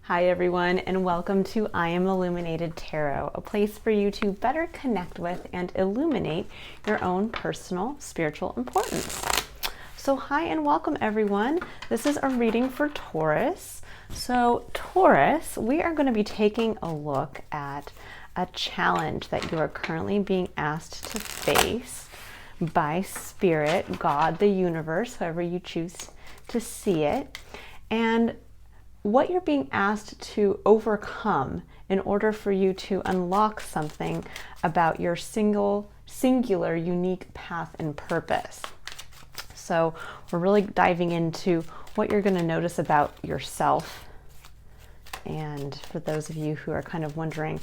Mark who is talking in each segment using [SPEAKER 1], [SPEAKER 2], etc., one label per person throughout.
[SPEAKER 1] Hi everyone, and welcome to I Am Illuminated Tarot, a place for you to better connect with and illuminate your own personal spiritual importance. So hi and welcome everyone. This is a reading for Taurus. So Taurus, we are going to be taking a look at a challenge that you are currently being asked to face by Spirit, God, the universe, however you choose to see it, and what you're being asked to overcome in order for you to unlock something about your singular, unique path and purpose. So we're really diving into what you're going to notice about yourself. And for those of you who are kind of wondering,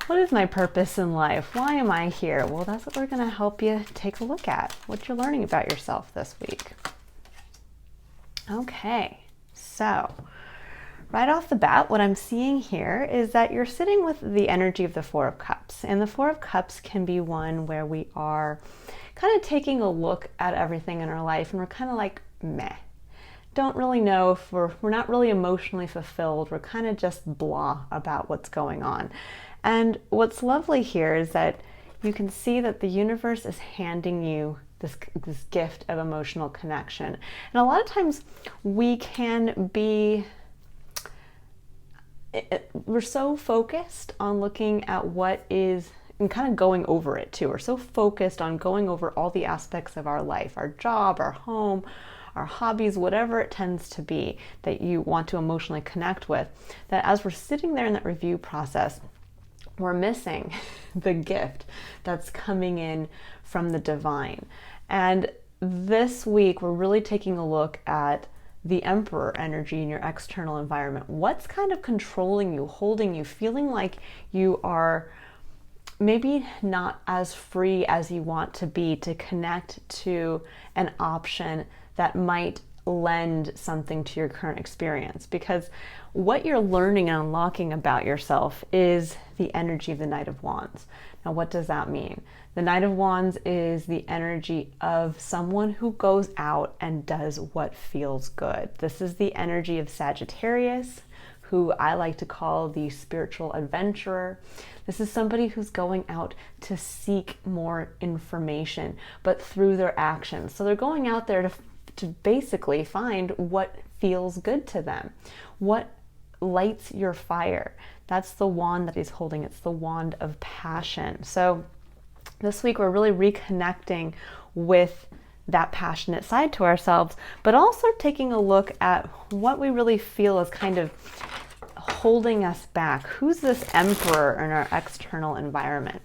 [SPEAKER 1] what is my purpose in life? Why am I here? Well, that's what we're going to help you take a look at, what you're learning about yourself this week. Okay, so right off the bat, what I'm seeing here is that you're sitting with the energy of the Four of Cups. And the Four of Cups can be one where we are kind of taking a look at everything in our life and we're kind of like, meh. Don't really know if we're not really emotionally fulfilled. We're kind of just blah about what's going on. And what's lovely here is that you can see that the universe is handing you this gift of emotional connection. And a lot of times we can be we're so focused on looking at what is and kind of going over it too. We're so focused on going over all the aspects of our life, our job, our home, our hobbies, whatever it tends to be that you want to emotionally connect with, that as we're sitting there in that review process, we're missing the gift that's coming in from the divine. And this week, we're really taking a look at the Emperor energy in your external environment. What's kind of controlling you, holding you, feeling like you are maybe not as free as you want to be to connect to an option that might lend something to your current experience? Because what you're learning and unlocking about yourself is the energy of the Knight of Wands. Now, what does that mean? The Knight of Wands is the energy of someone who goes out and does what feels good. This is the energy of Sagittarius, who I like to call the spiritual adventurer. This is somebody who's going out to seek more information, but through their actions. So they're going out there to basically find what feels good to them, what lights your fire. That's the wand that he's holding. It's the wand of passion. So this week we're really reconnecting with that passionate side to ourselves, but also taking a look at what we really feel is kind of holding us back. Who's this emperor in our external environment?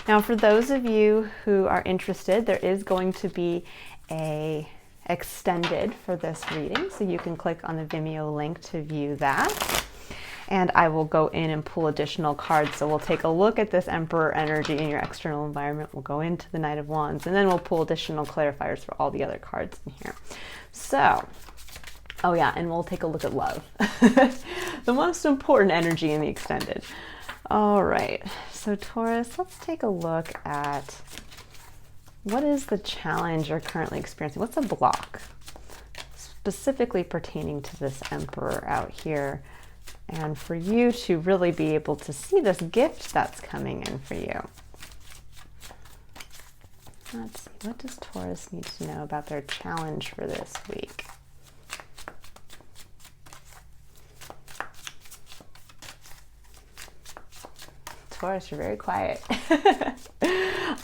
[SPEAKER 1] Now, for those of you who are interested, there is going to be a extended for this reading, so you can click on the Vimeo link to view that. And I will go in and pull additional cards. So we'll take a look at this Emperor energy in your external environment. We'll go into the Knight of Wands, and then we'll pull additional clarifiers for all the other cards in here. So, oh yeah, and we'll take a look at love. The most important energy in the extended. All right, so Taurus, let's take a look at what is the challenge you're currently experiencing? What's a block specifically pertaining to this Emperor out here? And for you to really be able to see this gift that's coming in for you. Let's see, what does Taurus need to know about their challenge for this week? Taurus, you're very quiet.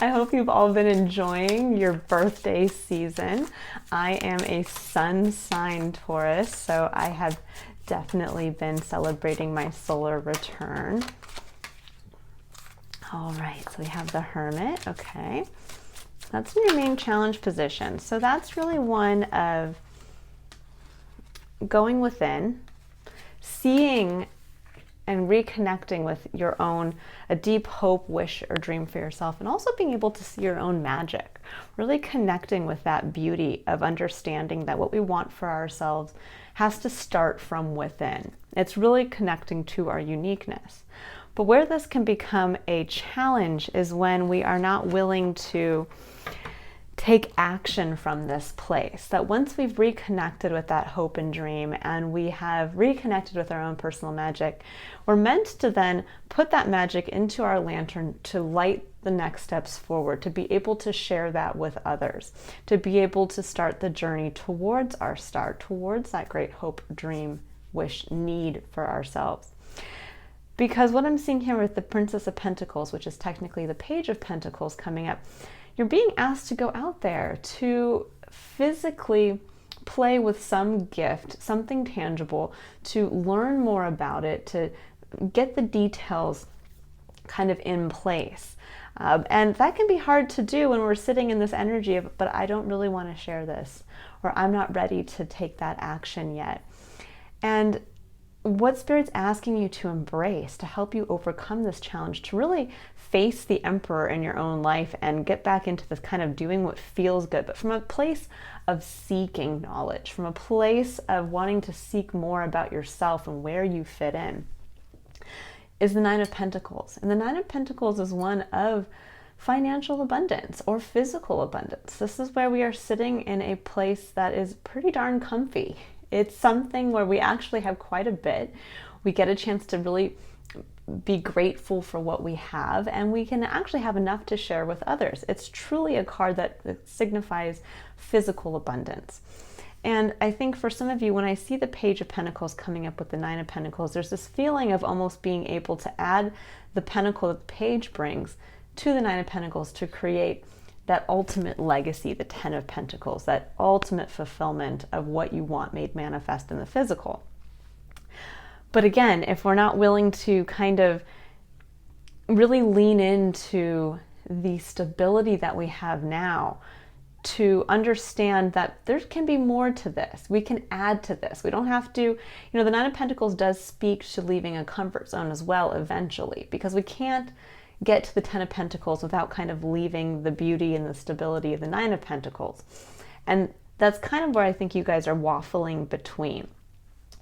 [SPEAKER 1] I hope you've all been enjoying your birthday season. I am a sun sign Taurus, so I have definitely been celebrating my solar return. All right, so we have the Hermit. Okay, that's in your main challenge position. So that's really one of going within, seeing and reconnecting with your own, a deep hope, wish, or dream for yourself, and also being able to see your own magic, really connecting with that beauty of understanding that what we want for ourselves has to start from within. It's really connecting to our uniqueness. But where this can become a challenge is when we are not willing to take action from this place. That once we've reconnected with that hope and dream, and we have reconnected with our own personal magic, we're meant to then put that magic into our lantern to light the next steps forward, to be able to share that with others, to be able to start the journey towards our star, towards that great hope, dream, wish, need for ourselves. Because what I'm seeing here with the Princess of Pentacles, which is technically the Page of Pentacles coming up, you're being asked to go out there, to physically play with some gift, something tangible, to learn more about it, to get the details kind of in place. And that can be hard to do when we're sitting in this energy of, but I don't really want to share this, or I'm not ready to take that action yet. And what Spirit's asking you to embrace to help you overcome this challenge, to really face the Emperor in your own life and get back into this kind of doing what feels good, but from a place of seeking knowledge, from a place of wanting to seek more about yourself and where you fit in, is the Nine of Pentacles. And the Nine of Pentacles is one of financial abundance or physical abundance. This is where we are sitting in a place that is pretty darn comfy. It's something where we actually have quite a bit. We get a chance to really be grateful for what we have, and we can actually have enough to share with others. It's truly a card that signifies physical abundance. And I think for some of you, when I see the Page of Pentacles coming up with the Nine of Pentacles, there's this feeling of almost being able to add the pentacle that the page brings to the Nine of Pentacles to create that ultimate legacy, the Ten of Pentacles, that ultimate fulfillment of what you want made manifest in the physical. But again, if we're not willing to kind of really lean into the stability that we have now, to understand that there can be more to this, we can add to this. We don't have to, the Nine of Pentacles does speak to leaving a comfort zone as well eventually, because we can't get to the Ten of Pentacles without kind of leaving the beauty and the stability of the Nine of Pentacles. And that's kind of where I think you guys are waffling between.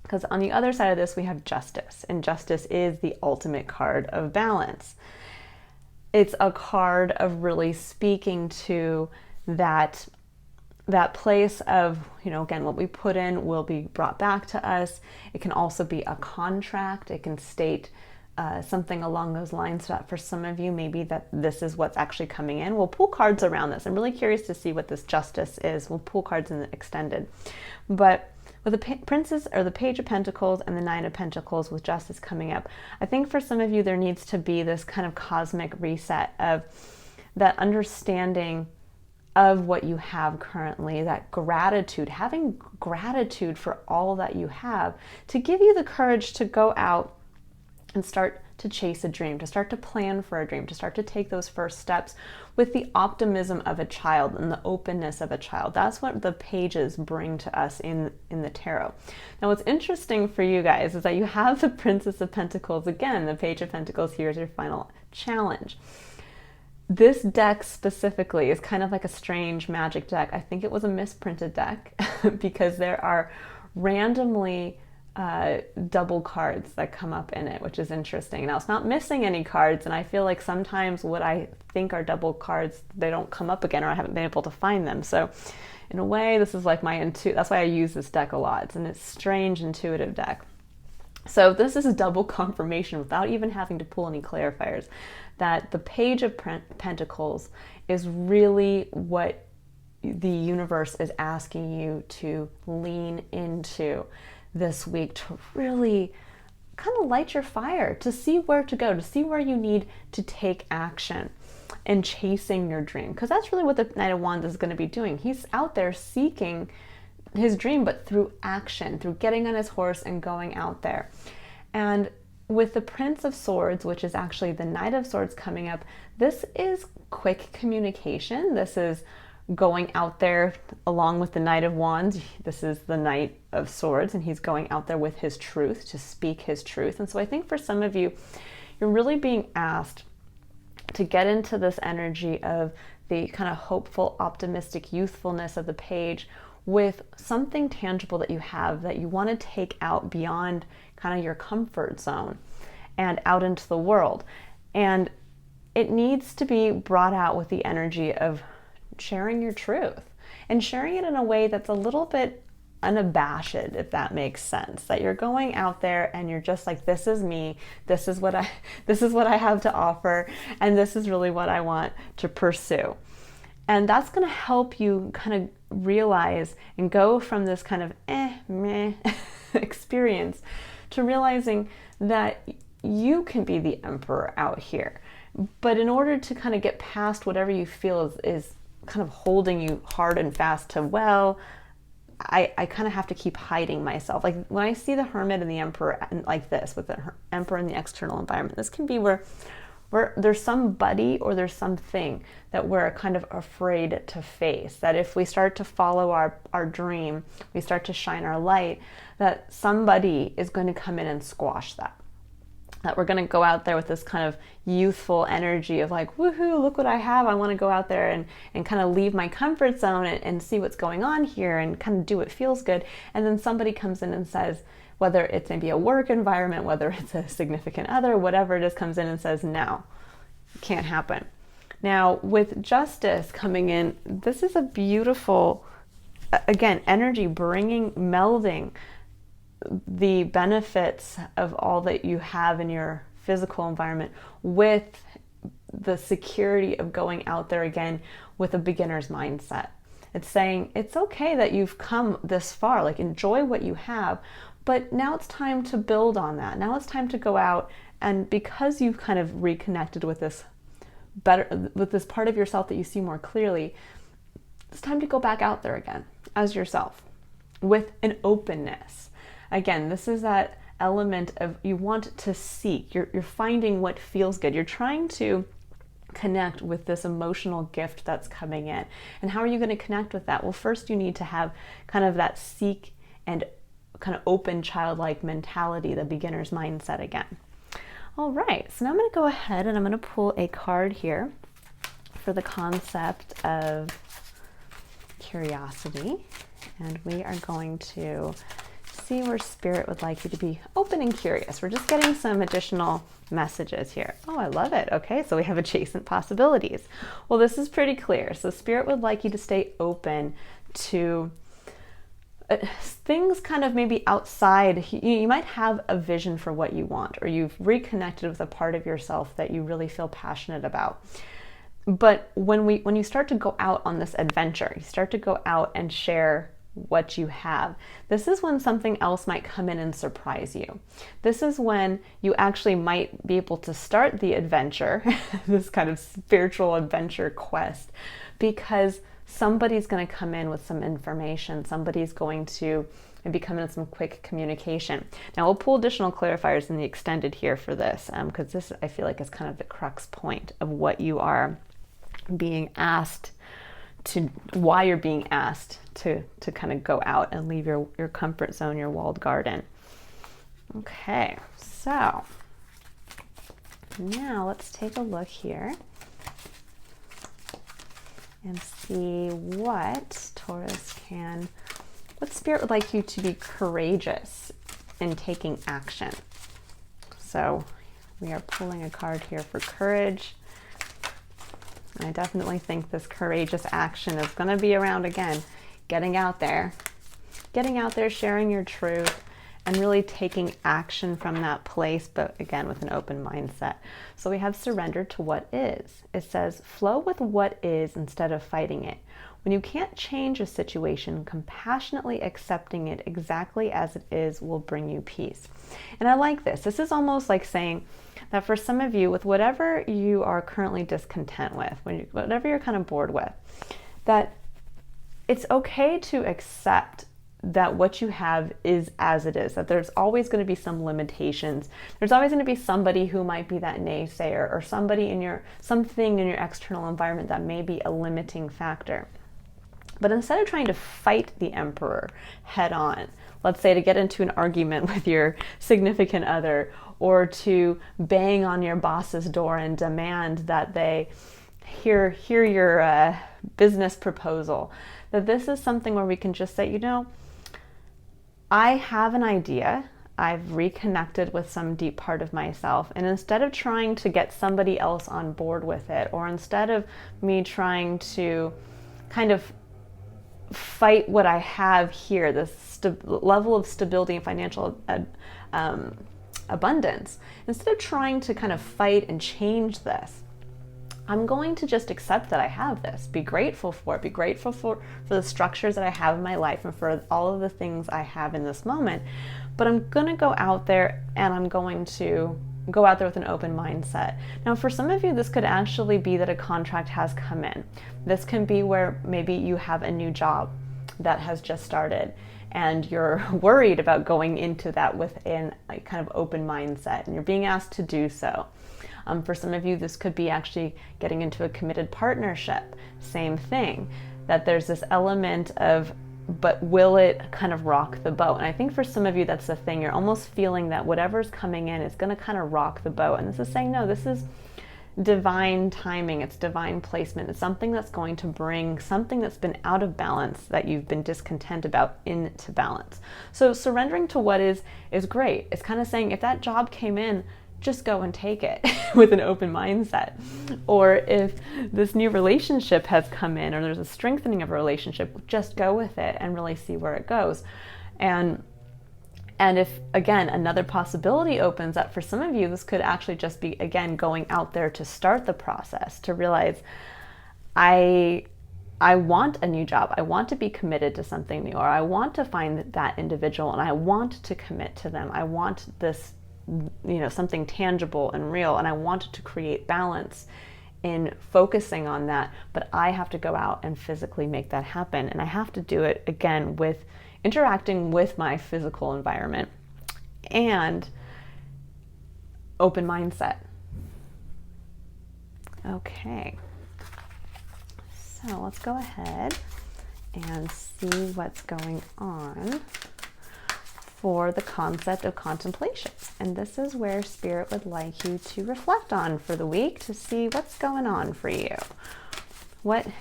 [SPEAKER 1] Because on the other side of this, we have Justice. And Justice is the ultimate card of balance. It's a card of really speaking to that place of, again, what we put in will be brought back to us. It can also be a contract. It can state something along those lines. That for some of you, maybe that this is what's actually coming in. We'll pull cards around this. I'm really curious to see what this Justice is. We'll pull cards in the extended. But with the Princess or the Page of Pentacles and the Nine of Pentacles with Justice coming up, I think for some of you there needs to be this kind of cosmic reset of that understanding of what you have currently, that gratitude, having gratitude for all that you have, to give you the courage to go out and start to chase a dream, to start to plan for a dream, to start to take those first steps with the optimism of a child and the openness of a child. That's what the pages bring to us in the tarot. Now, what's interesting for you guys is that you have the Princess of Pentacles again. The Page of Pentacles here is your final challenge. This deck specifically is kind of like a strange magic deck. I think it was a misprinted deck because there are randomly double cards that come up in it, which is interesting. Now, it's not missing any cards, and I feel like sometimes what I think are double cards, they don't come up again, or I haven't been able to find them. So in a way, this is like that's why I use this deck a lot. It's a strange intuitive deck. So this is a double confirmation without even having to pull any clarifiers, that the Page of Pentacles is really what the universe is asking you to lean into this week, to really kind of light your fire, to see where to go, to see where you need to take action in chasing your dream. Because that's really what the Knight of Wands is going to be doing. He's out there seeking his dream, but through action, through getting on his horse and going out there. And with the Prince of Swords, which is actually the Knight of Swords coming up, this is quick communication. This is going out there along with the Knight of Wands. This is the Knight of Swords, and he's going out there with his truth, to speak his truth. And so I think for some of you, you're really being asked to get into this energy of the kind of hopeful, optimistic youthfulness of the page with something tangible that you have that you want to take out beyond kind of your comfort zone and out into the world. And it needs to be brought out with the energy of sharing your truth and sharing it in a way that's a little bit unabashed, if that makes sense. That you're going out there and you're just like, this is me, this is what I have to offer, and this is really what I want to pursue. And that's going to help you kind of realize and go from this kind of meh experience to realizing that you can be the emperor out here. But in order to kind of get past whatever you feel is kind of holding you hard and fast to, well, I kind of have to keep hiding myself. Like when I see the Hermit and the Emperor like this, with the Emperor in the external environment, this can be where there's somebody or there's something that we're kind of afraid to face. That if we start to follow our dream, we start to shine our light, that somebody is going to come in and squash that. That we're going to go out there with this kind of youthful energy of like, woohoo, look what I have. I want to go out there and kind of leave my comfort zone and see what's going on here and kind of do what feels good. And then somebody comes in and says, whether it's maybe a work environment, whether it's a significant other, whatever it is, comes in and says, no, it can't happen. Now, with justice coming in, this is a beautiful, again, energy melding the benefits of all that you have in your physical environment with the security of going out there again with a beginner's mindset. It's saying it's okay that you've come this far, like enjoy what you have, but now it's time to build on that. Now it's time to go out, and because you've kind of reconnected with this part of yourself that you see more clearly, it's time to go back out there again as yourself with an openness. Again, this is that element of you want to seek. You're finding what feels good. You're trying to connect with this emotional gift that's coming in. And how are you going to connect with that? Well, first you need to have kind of that seek and kind of open childlike mentality, the beginner's mindset again. All right, so now I'm going to go ahead and I'm going to pull a card here for the concept of curiosity. And we are going to see where Spirit would like you to be open and curious. We're just getting some additional messages here. Oh, I love it. Okay, so we have adjacent possibilities. Well, this is pretty clear. So Spirit would like you to stay open to things kind of maybe outside. You might have a vision for what you want, or you've reconnected with a part of yourself that you really feel passionate about. But when you start to go out on this adventure, you start to go out and share what you have, this is when something else might come in and surprise you. This is when you actually might be able to start the adventure, this kind of spiritual adventure quest, because somebody's going to come in with some information. Somebody's going to maybe come in with some quick communication. Now we'll pull additional clarifiers in the extended here for this, because this I feel like is kind of the crux point of what you are being asked to, why you're being asked to kind of go out and leave your comfort zone, your walled garden. Okay, so now let's take a look here and see what what Spirit would like you to be courageous in taking action. So we are pulling a card here for courage. I definitely think this courageous action is going to be around, again, getting out there, sharing your truth, and really taking action from that place, but again, with an open mindset. So we have surrender to what is. It says, flow with what is instead of fighting it. When you can't change a situation, compassionately accepting it exactly as it is will bring you peace. And I like this. This is almost like saying that for some of you, with whatever you are currently discontent with, whatever you're kind of bored with, that it's okay to accept that what you have is as it is, that there's always going to be some limitations. There's always going to be somebody who might be that naysayer, or something in your external environment that may be a limiting factor. But instead of trying to fight the emperor head on, let's say to get into an argument with your significant other, or to bang on your boss's door and demand that they hear your business proposal, that this is something where we can just say, I have an idea, I've reconnected with some deep part of myself, and instead of trying to get somebody else on board with it, or instead of me trying to kind of fight what I have here, this level of stability and financial abundance. Instead of trying to kind of fight and change this, I'm going to just accept that I have this, be grateful for it, be grateful for the structures that I have in my life and for all of the things I have in this moment. But I'm going to go out there, and I'm going to go out there with an open mindset. Now, for some of you, this could actually be that a contract has come in. This can be where maybe you have a new job that has just started, and you're worried about going into that with a kind of open mindset, and you're being asked to do so. For some of you, this could be actually getting into a committed partnership. Same thing, that there's this element of, but will it kind of rock the boat? And I think for some of you, that's the thing. You're almost feeling that whatever's coming in is going to kind of rock the boat. And this is saying, no, this is divine timing. It's divine placement. It's something that's going to bring something that's been out of balance, that you've been discontent about, into balance. So surrendering to what is great. It's kind of saying, if that job came in, just go and take it with an open mindset. Or if this new relationship has come in, or there's a strengthening of a relationship, just go with it and really see where it goes. And if, again, another possibility opens up for some of you, this could actually just be, again, going out there to start the process, to realize, I want a new job. I want to be committed to something new, or I want to find that individual and I want to commit to them. I want this, something tangible and real, and I wanted to create balance in focusing on that, but I have to go out and physically make that happen. And I have to do it, again, with interacting with my physical environment and open mindset. Okay, so let's go ahead and see what's going on for the concept of contemplation. And this is where Spirit would like you to reflect on for the week, to see what's going on for you.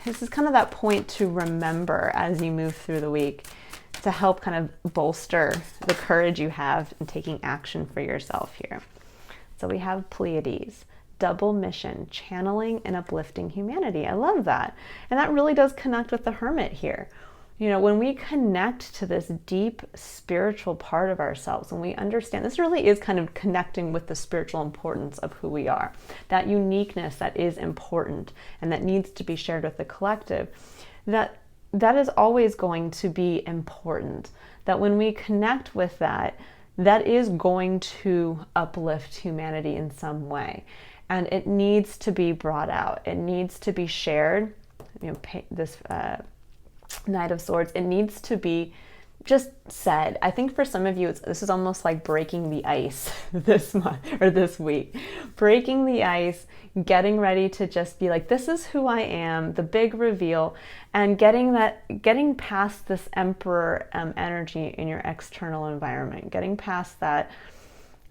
[SPEAKER 1] This is kind of that point to remember as you move through the week, to help kind of bolster the courage you have in taking action for yourself here. So we have Pleiades, double mission, channeling and uplifting humanity. I love that. And that really does connect with the Hermit here. When we connect to this deep spiritual part of ourselves, when we understand, this really is kind of connecting with the spiritual importance of who we are, that uniqueness that is important and that needs to be shared with the collective, that is always going to be important. That when we connect with that, that is going to uplift humanity in some way. And it needs to be brought out. It needs to be shared. This Knight of Swords, it needs to be just said. I think for some of you, this is almost like breaking the ice this month or this week. Breaking the ice, getting ready to just be like, this is who I am, the big reveal, and getting past this Emperor energy in your external environment, getting past that.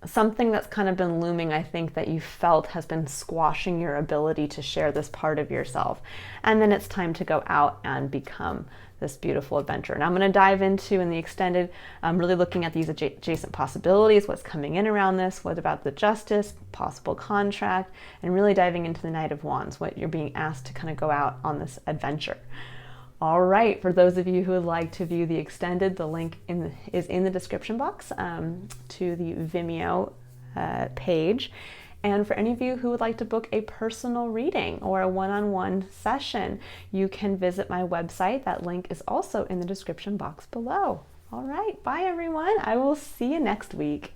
[SPEAKER 1] Something that's kind of been looming, I think, that you felt has been squashing your ability to share this part of yourself. And then it's time to go out and become this beautiful adventure. And I'm going to dive into, in the extended, really looking at these adjacent possibilities, what's coming in around this, what about the justice, possible contract, and really diving into the Knight of Wands, what you're being asked to kind of go out on this adventure. All right, for those of you who would like to view the extended, the link is in the description box to the Vimeo page. And for any of you who would like to book a personal reading or a one-on-one session, you can visit my website. That link is also in the description box below. All right, bye everyone. I will see you next week.